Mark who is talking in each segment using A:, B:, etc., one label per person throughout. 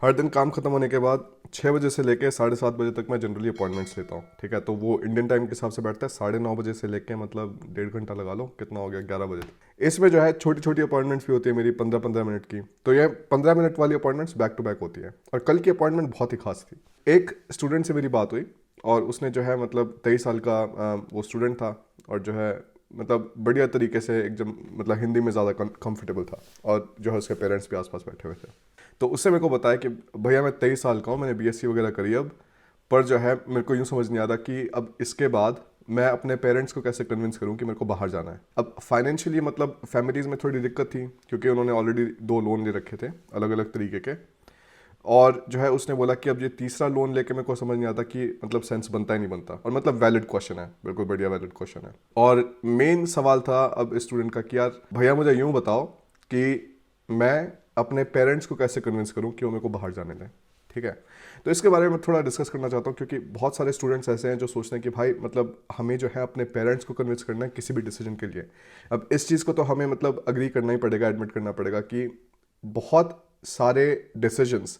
A: हर दिन काम खत्म होने के बाद 6 बजे से लेके 7:30 बजे तक मैं जनरली अपॉइंटमेंट्स लेता हूँ, ठीक है। तो वो इंडियन टाइम के हिसाब से बैठता है 9:30 बजे से लेके मतलब 1.5 घंटा लगा लो, कितना हो गया 11 बजे तक। इसमें जो है छोटी छोटी अपॉइंटमेंट्स भी होती है मेरी 15-15 मिनट की। तो ये 15 मिनट वाली अपॉइंटमेंट्स बैक टू बैक होती है। और कल की अपॉइंटमेंट बहुत ही खास थी। एक स्टूडेंट से मेरी बात हुई और उसने जो है मतलब 23 साल का वो स्टूडेंट था और जो है मतलब बढ़िया तरीके से एकदम मतलब हिंदी में ज़्यादा कंफर्टेबल था और जो है उसके पेरेंट्स भी आसपास बैठे हुए थे। तो उससे मेरे को बताया कि भैया मैं 23 साल का हूँ, मैंने बीएससी वगैरह करी अब, पर जो है मेरे को यूँ समझ नहीं आ रहा कि अब इसके बाद मैं अपने पेरेंट्स को कैसे कन्विंस करूँ कि मेरे को बाहर जाना है। अब फाइनेंशियली मतलब फैमिलीज़ में थोड़ी दिक्कत थी क्योंकि उन्होंने ऑलरेडी 2 लोन ले रखे थे अलग अलग तरीके के। और जो है उसने बोला कि अब ये तीसरा लोन लेके मेरे को समझ नहीं आता कि मतलब सेंस बनता ही नहीं बनता। और मतलब वैलिड क्वेश्चन है, बिल्कुल बढ़िया वैलिड क्वेश्चन है। और मेन सवाल था अब स्टूडेंट का कि यार भैया मुझे यूँ बताओ कि मैं अपने पेरेंट्स को कैसे कन्विंस करूँ कि वो मेरे को बाहर जाने दें, ठीक है। तो इसके बारे में थोड़ा डिस्कस करना चाहता हूँ क्योंकि बहुत सारे स्टूडेंट्स ऐसे हैं जो सोचते हैं कि भाई मतलब हमें जो है अपने पेरेंट्स को कन्विंस करना है किसी भी डिसीजन के लिए। अब इस चीज़ को तो हमें मतलब अग्री करना ही पड़ेगा, एडमिट करना पड़ेगा कि बहुत सारे डिसीजंस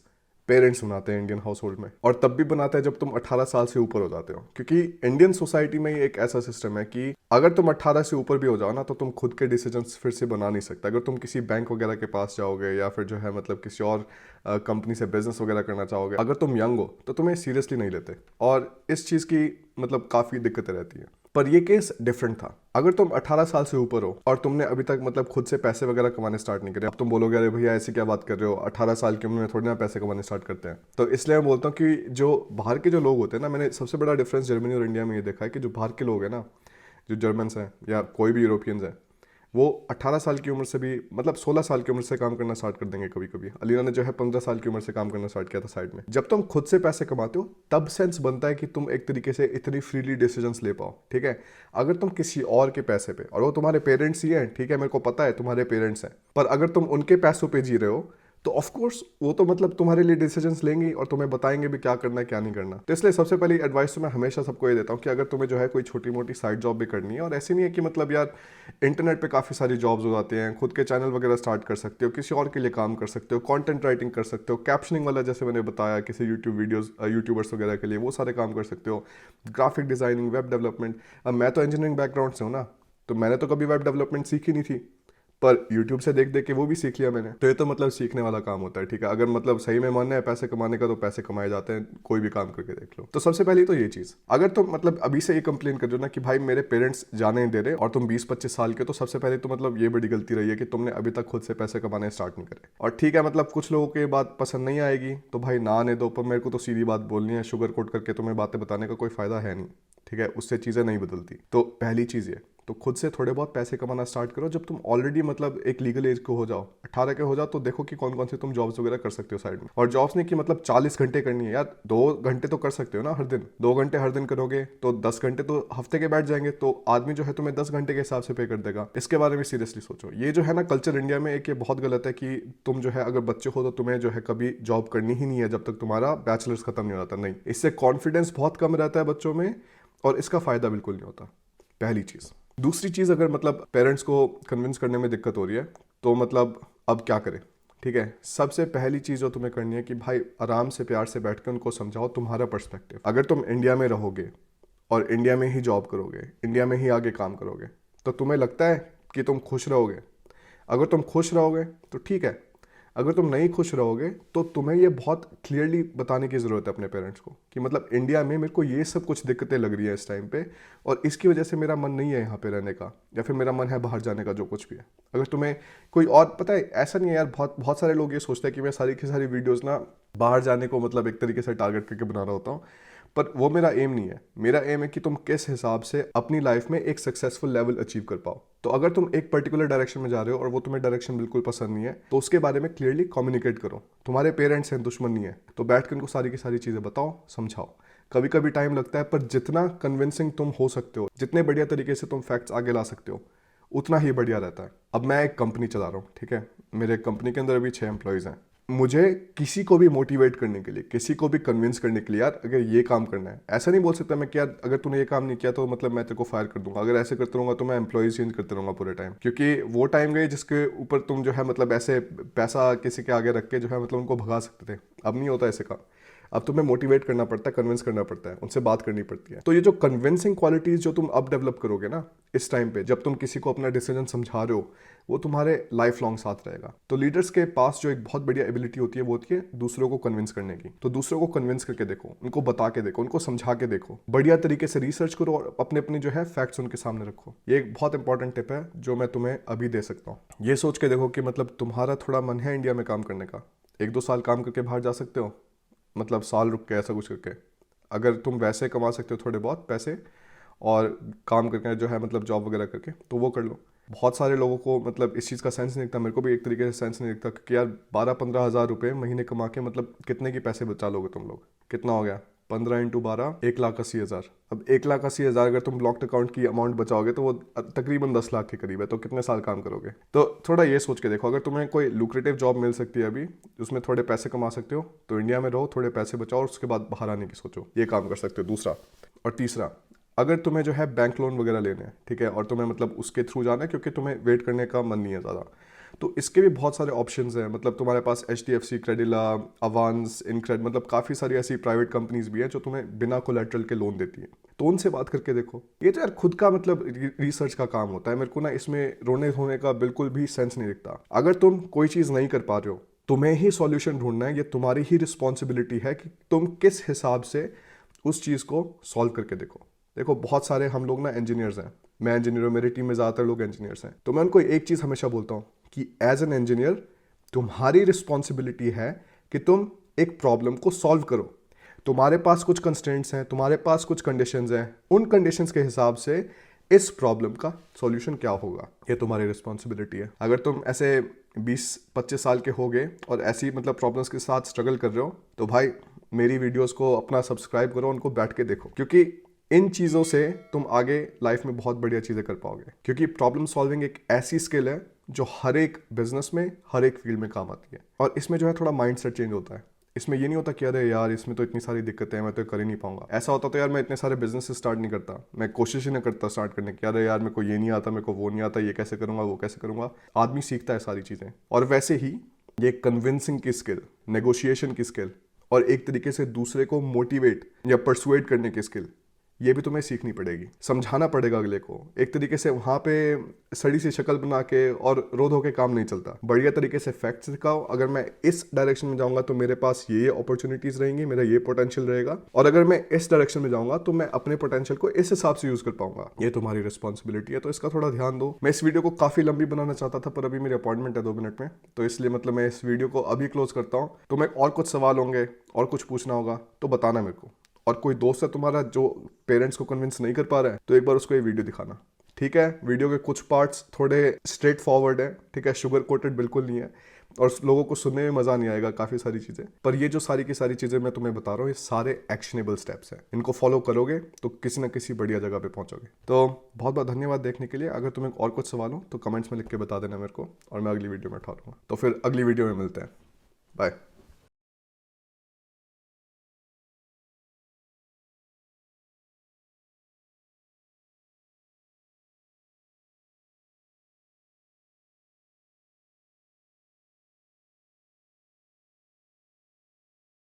A: पेरेंट्स बनाते हैं इंडियन हाउस होल्ड में, और तब भी बनाते हैं जब तुम 18 साल से ऊपर हो जाते हो। क्योंकि इंडियन सोसाइटी में ही एक ऐसा सिस्टम है कि अगर तुम 18 से ऊपर भी हो जाओ ना तो तुम खुद के डिसीजंस फिर से बना नहीं सकते। अगर तुम किसी बैंक वगैरह के पास जाओगे या फिर जो है मतलब किसी और कंपनी से बिजनेस वगैरह करना चाहोगे, अगर तुम यंग हो तो तुम्हें सीरियसली नहीं लेते और इस चीज़ की मतलब काफ़ी दिक्कतें रहती हैं। पर ये केस डिफरेंट था। अगर तुम 18 साल से ऊपर हो और तुमने अभी तक मतलब खुद से पैसे वगैरह कमाने स्टार्ट नहीं करे, अब तुम बोलोगे अरे भैया ऐसी क्या बात कर रहे हो, 18 साल की उम्र में थोड़ी ना पैसे कमाने स्टार्ट करते हैं। तो इसलिए मैं बोलता हूँ कि जो बाहर के जो लोग होते हैं ना, मैंने सबसे बड़ा डिफरेंस जर्मनी और इंडिया में ये देखा है कि जो बाहर के लोग हैं ना, जो जर्मन्स हैं या कोई भी यूरोपियंस हैं, वो 18 साल की उम्र से भी मतलब 16 साल की उम्र से काम करना स्टार्ट कर देंगे कभी कभी। अलीना ने जो है 15 साल की उम्र से काम करना स्टार्ट किया था साइड में। जब तुम खुद से पैसे कमाते हो तब सेंस बनता है कि तुम एक तरीके से इतनी फ्रीली डिसीजंस ले पाओ, ठीक है। अगर तुम किसी और के पैसे पे, और वो तुम्हारे पेरेंट्स ही हैं, ठीक है, मेरे को पता है तुम्हारे पेरेंट्स हैं, पर अगर तुम उनके पैसों पे जी रहे हो तो ऑफ कोर्स वो तो मतलब तुम्हारे लिए डिसीजंस लेंगे और तुम्हें बताएंगे भी क्या करना है क्या नहीं करना। तो इसलिए सबसे पहली एडवाइस तो मैं हमेशा सबको ये देता हूँ कि अगर तुम्हें जो है कोई छोटी मोटी साइड जॉब भी करनी है, और ऐसी नहीं है कि मतलब यार इंटरनेट पे काफ़ी सारी जॉब्स हो जाते हैं, खुद के चैनल वगैरह स्टार्ट कर सकते हो, किसी और के लिए काम कर सकते हो, कंटेंट राइटिंग कर सकते हो, कैप्शनिंग वाला जैसे मैंने बताया किसी यूट्यूबर्स वगैरह के लिए, वो सारे काम कर सकते हो, ग्राफिक डिज़ाइनिंग, वेब डेवलपमेंट। अब मैं तो इंजीनियरिंग बैकग्राउंड से हूँ ना, तो मैंने तो कभी वेब डेवलपमेंट सीखी नहीं थी, पर यूट्यूब से देख देख के वो भी सीख लिया मैंने। तो ये तो मतलब सीखने वाला काम होता है, ठीक है। अगर मतलब सही में मन है पैसे कमाने का तो पैसे कमाए जाते हैं, कोई भी काम करके देख लो। तो सबसे पहले तो ये चीज़, अगर तुम मतलब अभी से ये कंप्लेन कर रहे हो ना कि भाई मेरे पेरेंट्स जाने नहीं दे रहे और तुम 20-25 साल के, तो सबसे पहले तो मतलब ये बड़ी गलती रही है कि तुमने अभी तक खुद से पैसे कमाने स्टार्ट नहीं करे। और ठीक है मतलब कुछ लोगों को ये बात पसंद नहीं आएगी तो भाई ना आने दो, पर मेरे को तो सीधी बात बोलनी है, शुगर कोट करके तुम्हें बातें बताने का कोई फायदा है नहीं, ठीक है, उससे चीज़ें नहीं बदलती। तो पहली चीज़ ये, तो खुद से थोड़े बहुत पैसे कमाना स्टार्ट करो जब तुम ऑलरेडी मतलब एक लीगल एज को हो जाओ, 18 के हो जाओ, तो देखो कि कौन कौन से तुम जॉब्स वगैरह कर सकते हो साइड में। और जॉब्स नहीं कि मतलब 40 घंटे करनी है यार, 2 घंटे तो कर सकते हो ना हर दिन। 2 घंटे हर दिन करोगे तो 10 घंटे तो हफ्ते के बैठ जाएंगे, तो आदमी जो है तुम्हें 10 घंटे के हिसाब से पे कर देगा। इसके बारे में सीरियसली सोचो। ये जो है ना कल्चर इंडिया में एक ये बहुत गलत है कि तुम जो है अगर बच्चे हो तो तुम्हें जो है कभी जॉब करनी ही नहीं है जब तक तुम्हारा बैचलर्स खत्म नहीं हो जाता। नहीं, इससे कॉन्फिडेंस बहुत कम रहता है बच्चों में और इसका फायदा बिल्कुल नहीं होता, पहली चीज़। दूसरी चीज़, अगर मतलब पेरेंट्स को कन्विंस करने में दिक्कत हो रही है तो मतलब अब क्या करें, ठीक है। सबसे पहली चीज़ जो तुम्हें करनी है कि भाई आराम से प्यार से बैठ कर उनको समझाओ तुम्हारा पर्सपेक्टिव। अगर तुम इंडिया में रहोगे और इंडिया में ही जॉब करोगे, इंडिया में ही आगे काम करोगे, तो तुम्हें लगता है कि तुम खुश रहोगे? अगर तुम खुश रहोगे तो ठीक है, अगर तुम नहीं खुश रहोगे तो तुम्हें ये बहुत क्लियरली बताने की ज़रूरत है अपने पेरेंट्स को कि मतलब इंडिया में मेरे को ये सब कुछ दिक्कतें लग रही है इस टाइम पे, और इसकी वजह से मेरा मन नहीं है यहाँ पे रहने का, या फिर मेरा मन है बाहर जाने का, जो कुछ भी है। अगर तुम्हें कोई और पता है, ऐसा नहीं है यार, बहुत बहुत सारे लोग ये सोचते हैं कि मैं सारी की सारी वीडियोज़ ना बाहर जाने को मतलब एक तरीके से टारगेट करके बना रहा होता हूँ, पर वो मेरा एम नहीं है। मेरा एम है कि तुम किस हिसाब से अपनी लाइफ में एक सक्सेसफुल लेवल अचीव कर पाओ। तो अगर तुम एक पर्टिकुलर डायरेक्शन में जा रहे हो और वो तुम्हें डायरेक्शन बिल्कुल पसंद नहीं है, तो उसके बारे में क्लियरली कम्युनिकेट करो। तुम्हारे पेरेंट्स हैं, दुश्मन नहीं है, तो बैठ कर उनको सारी की सारी चीज़ें बताओ, समझाओ। कभी कभी टाइम लगता है, पर जितना कन्विंसिंग तुम हो सकते हो, जितने बढ़िया तरीके से तुम फैक्ट्स आगे ला सकते हो, उतना ही बढ़िया रहता है। अब मैं एक कंपनी चला रहा हूँ, ठीक है, मेरे कंपनी के अंदर अभी 6 एम्प्लॉयज़ हैं। मुझे किसी को भी मोटिवेट करने के लिए, किसी को भी कन्विंस करने के लिए, यार अगर ये काम करना है, ऐसा नहीं बोल सकता मैं कि यार अगर तूने ये काम नहीं किया तो मतलब मैं तेरे को फायर कर दूंगा। अगर ऐसे करते रहूंगा तो मैं एम्प्लॉयज चेंज करते रहूंगा पूरे टाइम, क्योंकि वो टाइम गए जिसके ऊपर तुम जो है मतलब ऐसे पैसा किसी के आगे रख के जो है मतलब उनको भगा सकते थे। अब नहीं होता ऐसे काम। अब तुम्हें मोटिवेट करना पड़ता है, कन्विंस करना पड़ता है, उनसे बात करनी पड़ती है। तो ये जो कन्विंसिंग क्वालिटीज जो तुम अब डेवलप करोगे ना इस टाइम पे, जब तुम किसी को अपना डिसीजन समझा रहे हो, वो तुम्हारे लाइफ लॉन्ग साथ रहेगा। तो लीडर्स के पास जो एक बहुत बढ़िया एबिलिटी होती है वो होती है दूसरों को कन्विंस करने की। तो दूसरों को कन्विंस करके देखो, उनको बता के देखो, उनको समझा के देखो, बढ़िया तरीके से रिसर्च करो और अपने अपने जो है फैक्ट्स उनके सामने रखो। ये एक बहुत इंपॉर्टेंट टिप है जो मैं तुम्हें अभी दे सकता हूँ। ये सोच के देखो कि मतलब तुम्हारा थोड़ा मन है इंडिया में काम करने का, 1-2 साल काम करके बाहर जा सकते हो, मतलब साल रुक के ऐसा कुछ करके। अगर तुम वैसे कमा सकते हो थोड़े बहुत पैसे और काम करके जो है मतलब जॉब वगैरह करके, तो वो कर लो। बहुत सारे लोगों को मतलब इस चीज़ का सेंस नहीं दिखता, मेरे को भी एक तरीके से सेंस नहीं दिखता कि यार 12-15 हज़ार रुपये महीने कमा के मतलब कितने की पैसे बचा लोगे तुम लोग। कितना हो गया 15 × 12 1,80,000। अब 1,80,000 अगर तुम लॉक्ड अकाउंट की अमाउंट बचाओगे तो वो तकरीबन 10 लाख के करीब है। तो कितने साल काम करोगे? तो थोड़ा ये सोच के देखो, अगर तुम्हें कोई लुक्रेटिव जॉब मिल सकती है अभी, उसमें थोड़े पैसे कमा सकते हो, तो इंडिया में रहो, थोड़े पैसे बचाओ और उसके बाद बाहर आने की सोचो। ये काम कर सकते हो दूसरा। और तीसरा, अगर तुम्हें जो है बैंक लोन वगैरह लेने हैं, ठीक है, और तुम्हें मतलब उसके थ्रू जाना है क्योंकि तुम्हें वेट करने का मन नहीं है ज़्यादा, तो इसके भी बहुत सारे ऑप्शंस हैं। मतलब तुम्हारे पास HDFC, क्रेडिला, अवांस, इनक्रेड, मतलब काफ़ी सारी ऐसी प्राइवेट कंपनीज भी हैं जो तुम्हें बिना कोलेट्रल के लोन देती हैं। तो उनसे बात करके देखो। ये तो यार खुद का मतलब रिसर्च का काम होता है। मेरे को ना इसमें रोने धोने का बिल्कुल भी सेंस नहीं दिखता। अगर तुम कोई चीज़ नहीं कर पा रहे हो, तुम्हें ही सॉल्यूशन ढूंढना है। ये तुम्हारी ही रिस्पॉन्सिबिलिटी है कि तुम किस हिसाब से उस चीज़ को सॉल्व करके देखो। देखो बहुत सारे हम लोग ना इंजीनियर्स हैं, मैं इंजीनियर हूँ, मेरी टीम में ज़्यादातर लोग इंजीनियर्स हैं। तो मैं उनको एक चीज़ हमेशा बोलता हूँ कि एज एन इंजीनियर तुम्हारी रिस्पॉन्सिबिलिटी है कि तुम एक प्रॉब्लम को सॉल्व करो। तुम्हारे पास कुछ कंस्ट्रेंट्स हैं, तुम्हारे पास कुछ कंडीशंस हैं, उन कंडीशंस के हिसाब से इस प्रॉब्लम का सॉल्यूशन क्या होगा, ये तुम्हारी रिस्पॉन्सिबिलिटी है। अगर तुम ऐसे 20-25 साल के हो गए और ऐसी मतलब प्रॉब्लम्स के साथ स्ट्रगल कर रहे हो, तो भाई मेरी वीडियोस को अपना सब्सक्राइब करो, उनको बैठ के देखो, क्योंकि इन चीज़ों से तुम आगे लाइफ में बहुत बढ़िया चीज़ें कर पाओगे। क्योंकि प्रॉब्लम सॉल्विंग एक ऐसी स्किल है जो हर एक बिजनेस में, हर एक फील्ड में काम आती है। और इसमें जो है थोड़ा माइंडसेट चेंज होता है। इसमें ये नहीं होता कि अरे यार इसमें तो इतनी सारी दिक्कतें हैं, मैं तो कर ही नहीं पाऊंगा। ऐसा होता तो यार मैं इतने सारे बिजनेस स्टार्ट नहीं करता, मैं कोशिश ही नहीं करता स्टार्ट करने की। अरे यार मेरे को ये नहीं आता, मेरे को वो नहीं आता, ये कैसे करूंगा, वो कैसे करूंगा। आदमी सीखता है सारी चीज़ें। और वैसे ही ये कन्विंसिंग की स्किल, नेगोशिएशन की स्किल और एक तरीके से दूसरे को मोटिवेट या परसुएट करने की स्किल, ये भी तुम्हें सीखनी पड़ेगी। समझाना पड़ेगा अगले को। एक तरीके से वहाँ पे सड़ी सी शक्ल बना के और रो धो के काम नहीं चलता। बढ़िया तरीके से फैक्ट्स दिखाओ। अगर मैं इस डायरेक्शन में जाऊँगा तो मेरे पास ये अपॉर्चुनिटीज़ रहेंगी, मेरा ये पोटेंशियल रहेगा, और अगर मैं इस डायरेक्शन में जाऊँगा तो मैं अपने पोटेंशियल को इस हिसाब से यूज़ कर पाऊंगा। ये तुम्हारी रिस्पॉन्सिबिलिटी है, तो इसका थोड़ा ध्यान दो। मैं इस वीडियो को काफ़ी लंबी बनाना चाहता था, पर अभी मेरी अपॉइंटमेंट है 2 मिनट में, तो इसलिए मतलब मैं इस वीडियो को अभी क्लोज करता हूँ। तो मैं और कुछ सवाल होंगे और कुछ पूछना होगा तो बताना मेरे को। और कोई दोस्त है तुम्हारा जो पेरेंट्स को कन्विंस नहीं कर पा रहा है, तो एक बार उसको ये वीडियो दिखाना, ठीक है। वीडियो के कुछ पार्ट्स थोड़े स्ट्रेट फॉरवर्ड है, ठीक है, शुगर कोटेड बिल्कुल नहीं है, और लोगों को सुनने में मज़ा नहीं आएगा काफ़ी सारी चीज़ें। पर ये जो सारी की सारी चीज़ें मैं तुम्हें बता रहा हूँ, ये सारे एक्शनेबल स्टेप्स हैं। इनको फॉलो करोगे तो किसी ना किसी बढ़िया जगह पे पहुँचोगे। तो बहुत बहुत धन्यवाद देखने के लिए। अगर तुम्हें और कुछ सवाल हो तो कमेंट्स में लिख के बता देना मेरे को, और मैं अगली वीडियो में उठा लूँगा। तो फिर अगली वीडियो में मिलते हैं। बाय।